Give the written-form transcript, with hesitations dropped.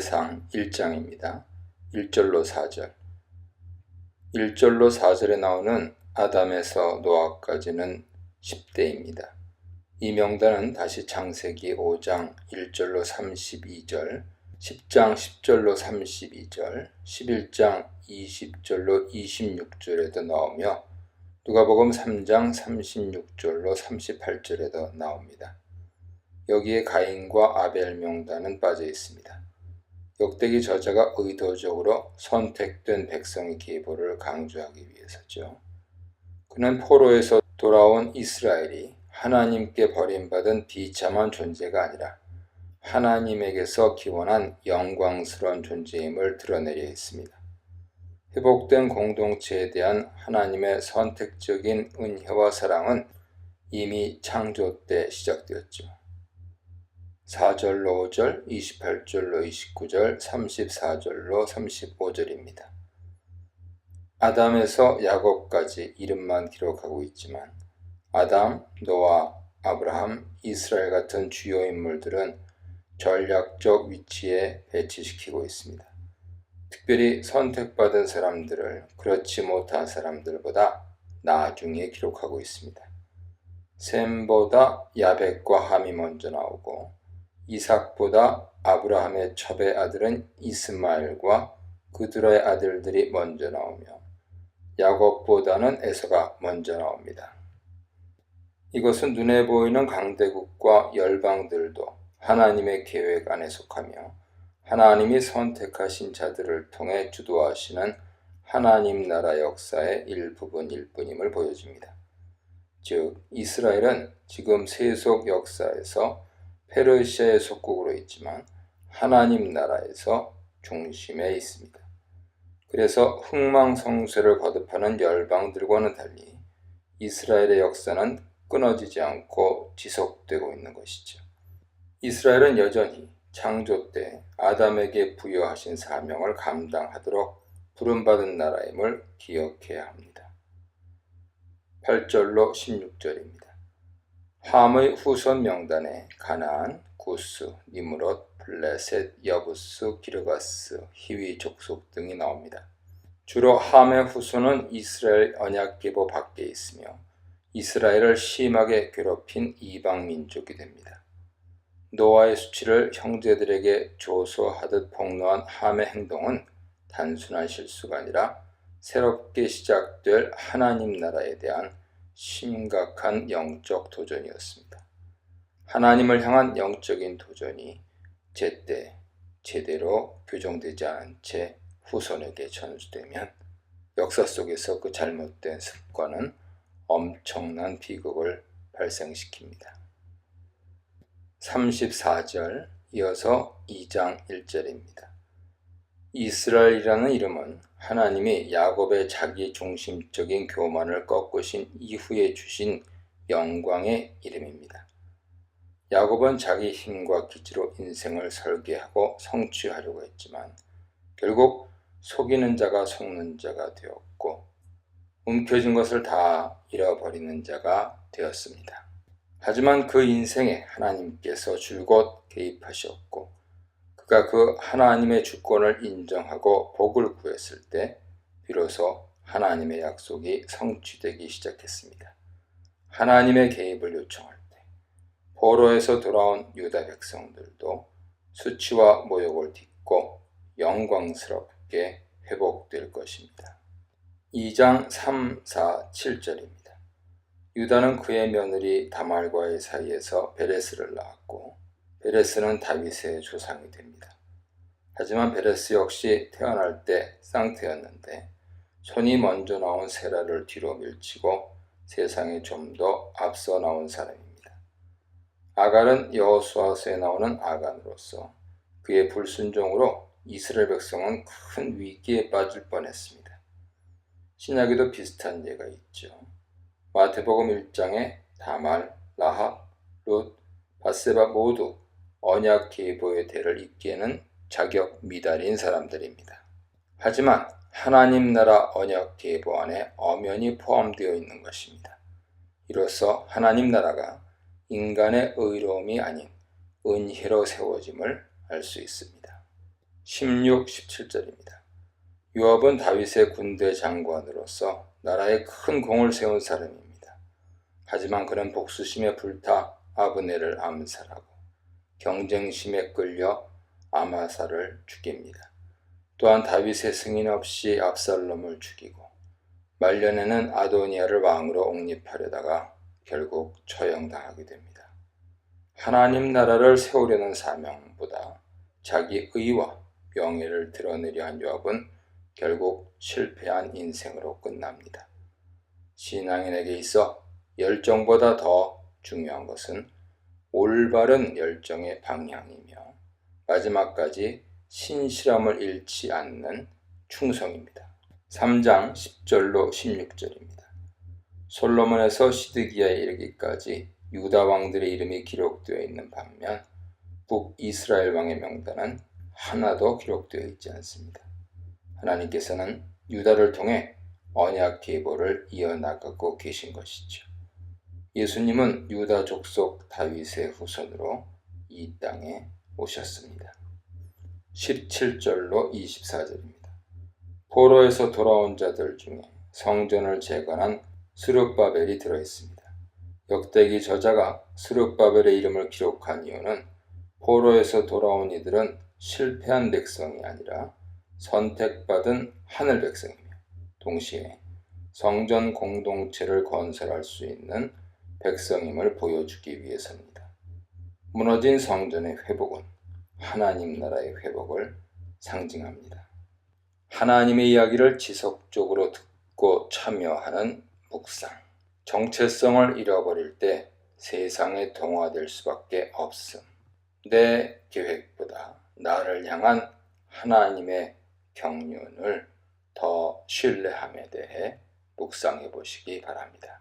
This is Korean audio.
사무엘상 1장입니다. 1절로 4절. 1절로 4절에 나오는 아담에서 노아까지는 10대입니다. 이 명단은 다시 창세기 5장 1절로 32절, 10장 10절로 32절, 11장 20절로 26절에도 나오며 누가복음 3장 36절로 38절에도 나옵니다. 여기에 가인과 아벨 명단은 빠져 있습니다. 역대기 저자가 의도적으로 선택된 백성의 계보를 강조하기 위해서죠. 그는 포로에서 돌아온 이스라엘이 하나님께 버림받은 비참한 존재가 아니라 하나님에게서 기원한 영광스러운 존재임을 드러내려 했습니다. 회복된 공동체에 대한 하나님의 선택적인 은혜와 사랑은 이미 창조 때 시작되었죠. 4절로 5절, 28절로 29절, 34절로 35절입니다. 아담에서 야곱까지 이름만 기록하고 있지만 아담, 노아, 아브라함, 이스라엘 같은 주요 인물들은 전략적 위치에 배치시키고 있습니다. 특별히 선택받은 사람들을 그렇지 못한 사람들보다 나중에 기록하고 있습니다. 셈보다 야벳과 함이 먼저 나오고 이삭보다 아브라함의 첩의 아들은 이스마엘과 그들의 아들들이 먼저 나오며 야곱보다는 에서가 먼저 나옵니다. 이것은 눈에 보이는 강대국과 열방들도 하나님의 계획 안에 속하며 하나님이 선택하신 자들을 통해 주도하시는 하나님 나라 역사의 일부분일 뿐임을 보여줍니다. 즉, 이스라엘은 지금 세속 역사에서 페르시아의 속국으로 있지만 하나님 나라에서 중심에 있습니다. 그래서 흥망성쇠를 거듭하는 열방들과는 달리 이스라엘의 역사는 끊어지지 않고 지속되고 있는 것이죠. 이스라엘은 여전히 창조 때 아담에게 부여하신 사명을 감당하도록 부름받은 나라임을 기억해야 합니다. 8절로 16절입니다. 함의 후손 명단에 가나안, 구스, 니므롯, 블레셋, 여부스, 기르가스, 히위 족속 등이 나옵니다. 주로 함의 후손은 이스라엘 언약계보 밖에 있으며 이스라엘을 심하게 괴롭힌 이방 민족이 됩니다. 노아의 수치를 형제들에게 조소하듯 폭로한 함의 행동은 단순한 실수가 아니라 새롭게 시작될 하나님 나라에 대한 심각한 영적 도전이었습니다. 하나님을 향한 영적인 도전이 제때 제대로 교정되지 않은 채 후손에게 전수되면 역사 속에서 그 잘못된 습관은 엄청난 비극을 발생시킵니다. 34절 이어서 2장 1절입니다. 이스라엘이라는 이름은 하나님이 야곱의 자기 중심적인 교만을 꺾으신 이후에 주신 영광의 이름입니다. 야곱은 자기 힘과 기지로 인생을 설계하고 성취하려고 했지만 결국 속이는 자가 속는 자가 되었고 움켜쥔 것을 다 잃어버리는 자가 되었습니다. 하지만 그 인생에 하나님께서 줄곧 개입하셨고 그가 그 하나님의 주권을 인정하고 복을 구했을 때 비로소 하나님의 약속이 성취되기 시작했습니다. 하나님의 개입을 요청할 때 포로에서 돌아온 유다 백성들도 수치와 모욕을 딛고 영광스럽게 회복될 것입니다. 2장 3, 4, 7절입니다. 유다는 그의 며느리 다말과의 사이에서 베레스를 낳았고 베레스는 다윗의 조상이 됩니다. 하지만 베레스 역시 태어날 때 쌍태였는데 손이 먼저 나온 세라를 뒤로 밀치고 세상에 좀 더 앞서 나온 사람입니다. 아갈은 여호수아서에 나오는 아간으로서 그의 불순종으로 이스라엘 백성은 큰 위기에 빠질 뻔했습니다. 신약에도 비슷한 예가 있죠. 마태복음 1장에 다말, 라합, 룻, 밧세바 모두 언약 계보의 대를 잇기에는 자격 미달인 사람들입니다. 하지만 하나님 나라 언약 계보 안에 엄연히 포함되어 있는 것입니다. 이로써 하나님 나라가 인간의 의로움이 아닌 은혜로 세워짐을 알 수 있습니다. 16, 17절입니다. 요압은 다윗의 군대 장관으로서 나라에 큰 공을 세운 사람입니다. 하지만 그는 복수심에 불타 아브넬을 암살하고 경쟁심에 끌려 아마사를 죽입니다. 또한 다윗의 승인 없이 압살롬을 죽이고 말년에는 아도니아를 왕으로 옹립하려다가 결국 처형당하게 됩니다. 하나님 나라를 세우려는 사명보다 자기 의와 명예를 드러내려 한 요압은 결국 실패한 인생으로 끝납니다. 신앙인에게 있어 열정보다 더 중요한 것은 올바른 열정의 방향이며 마지막까지 신실함을 잃지 않는 충성입니다. 3장 10절로 16절입니다. 솔로몬에서 시드기야에 이르기까지 유다 왕들의 이름이 기록되어 있는 반면 북이스라엘 왕의 명단은 하나도 기록되어 있지 않습니다. 하나님께서는 유다를 통해 언약 계보를 이어나가고 계신 것이죠. 예수님은 유다 족속 다윗의 후손으로 이 땅에 오셨습니다. 17절로 24절입니다. 포로에서 돌아온 자들 중에 성전을 재건한 스룹바벨이 들어있습니다. 역대기 저자가 스룹바벨의 이름을 기록한 이유는 포로에서 돌아온 이들은 실패한 백성이 아니라 선택받은 하늘 백성이며 동시에 성전 공동체를 건설할 수 있는 백성임을 보여주기 위해서입니다. 무너진 성전의 회복은 하나님 나라의 회복을 상징합니다. 하나님의 이야기를 지속적으로 듣고 참여하는 묵상. 정체성을 잃어버릴 때 세상에 동화될 수밖에 없음. 내 계획보다 나를 향한 하나님의 경륜을 더 신뢰함에 대해 묵상해 보시기 바랍니다.